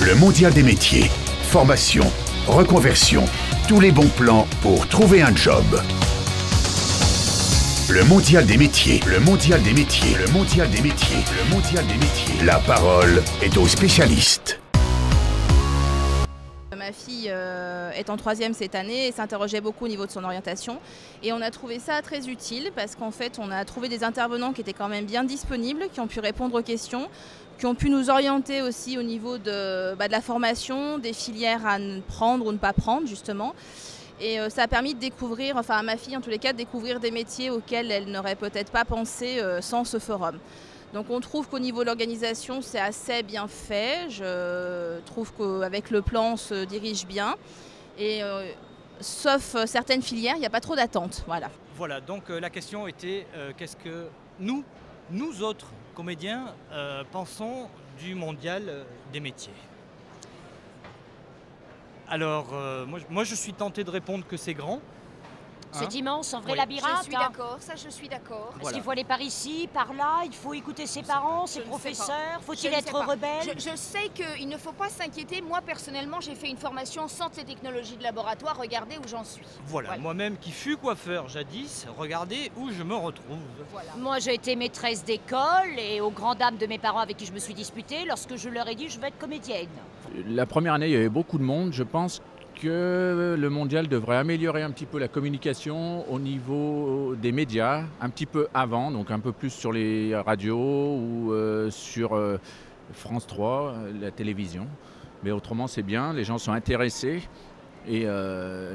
Le mondial des métiers. Formation, reconversion, tous les bons plans pour trouver un job. Le mondial des métiers, le mondial des métiers, le mondial des métiers, le mondial des métiers. La parole est aux spécialistes. Ma fille est en 3e cette année et s'interrogeait beaucoup au niveau de son orientation. Et on a trouvé ça très utile parce qu'en fait, on a trouvé des intervenants qui étaient quand même bien disponibles, qui ont pu répondre aux questions, qui ont pu nous orienter aussi au niveau de la formation, des filières à prendre ou ne pas prendre justement. Et ça a permis de découvrir, enfin à ma fille en tous les cas, de découvrir des métiers auxquels elle n'aurait peut-être pas pensé sans ce forum. Donc on trouve qu'au niveau de l'organisation, c'est assez bien fait. Je trouve qu'avec le plan, on se dirige bien. Et sauf certaines filières, il n'y a pas trop d'attente. Voilà. Voilà, donc la question était qu'est-ce que nous autres comédiens, pensons du mondial des métiers. Alors, moi je suis tenté de répondre que c'est grand. C'est immense, un vrai Oui. labyrinthe. Je suis d'accord, ça je suis d'accord. Est-ce Voilà. qu'il faut aller par ici, par là, il faut écouter ses parents, ses je ne sais professeurs, Je faut-il ne sais être pas. rebelle? Je sais qu'il ne faut pas s'inquiéter. Moi, personnellement, j'ai fait une formation Sciences et technologies de laboratoire. Regardez où j'en suis. Voilà, moi-même qui fus coiffeur jadis, regardez où je me retrouve. Voilà. Moi, j'ai été maîtresse d'école et aux grandes dames de mes parents avec qui je me suis disputée lorsque je leur ai dit je veux être comédienne. La première année, il y avait beaucoup de monde. Je pense que le mondial devrait améliorer un petit peu la communication au niveau des médias, un petit peu avant, donc un peu plus sur les radios ou sur France 3, la télévision. Mais autrement, c'est bien, les gens sont intéressés. Et le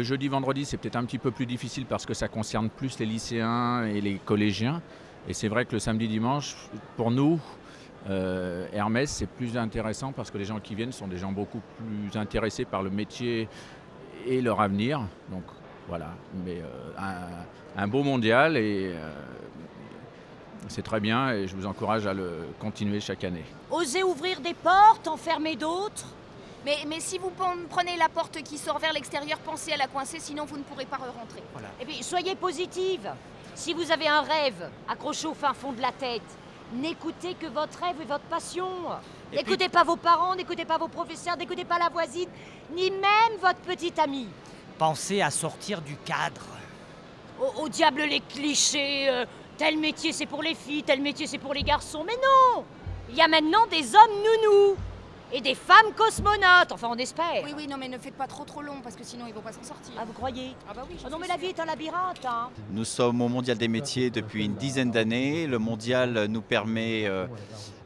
jeudi, vendredi, c'est peut-être un petit peu plus difficile parce que ça concerne plus les lycéens et les collégiens. Et c'est vrai que le samedi, dimanche, pour nous, Hermès, c'est plus intéressant parce que les gens qui viennent sont des gens beaucoup plus intéressés par le métier et leur avenir. Donc voilà, mais un beau mondial et c'est très bien et je vous encourage à le continuer chaque année. Osez ouvrir des portes, en fermer d'autres. Mais si vous prenez la porte qui sort vers l'extérieur, pensez à la coincer, sinon vous ne pourrez pas rentrer. Voilà. Et puis, soyez positive. Si vous avez un rêve accroché au fin fond de la tête, n'écoutez que votre rêve et votre passion. N'écoutez pas vos parents, n'écoutez pas vos professeurs, n'écoutez pas la voisine, ni même votre petite amie. Pensez à sortir du cadre. Au diable les clichés, tel métier c'est pour les filles, tel métier c'est pour les garçons. Mais non! Il y a maintenant des hommes nounous et des femmes cosmonautes, enfin on espère. Oui, non, mais ne faites pas trop long parce que sinon ils vont pas s'en sortir. Ah, vous croyez? Ah bah oui, Oh non, mais la vie est un labyrinthe, hein. Nous sommes au Mondial des métiers depuis une dizaine d'années. Le mondial nous permet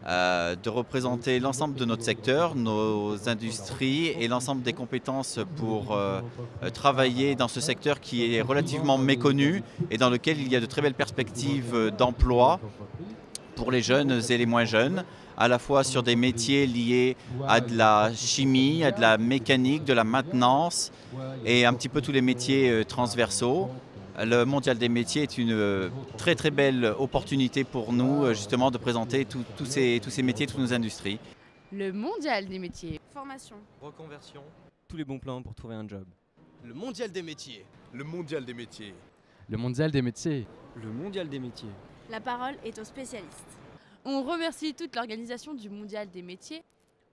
de représenter l'ensemble de notre secteur, nos industries et l'ensemble des compétences pour travailler dans ce secteur qui est relativement méconnu et dans lequel il y a de très belles perspectives d'emploi pour les jeunes et les moins jeunes, à la fois sur des métiers liés à de la chimie, à de la mécanique, de la maintenance et un petit peu tous les métiers transversaux. Le Mondial des métiers est une très très belle opportunité pour nous justement de présenter tous ces métiers, toutes nos industries. Le mondial des métiers. Formation. Reconversion. Tous les bons plans pour trouver un job. Le mondial des métiers. Le mondial des métiers. Le mondial des métiers. Le mondial des métiers. La parole est aux spécialistes. On remercie toute l'organisation du mondial des métiers.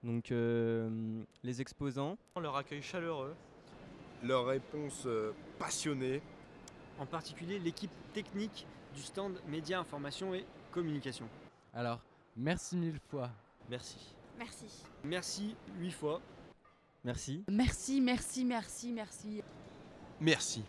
Donc les exposants. Leur accueil chaleureux. Leur réponse passionnée. En particulier l'équipe technique du stand Médias, Information et Communication. Alors, merci 1000 fois. Merci. Merci. Merci 8 fois. Merci. Merci, merci, merci, merci. Merci.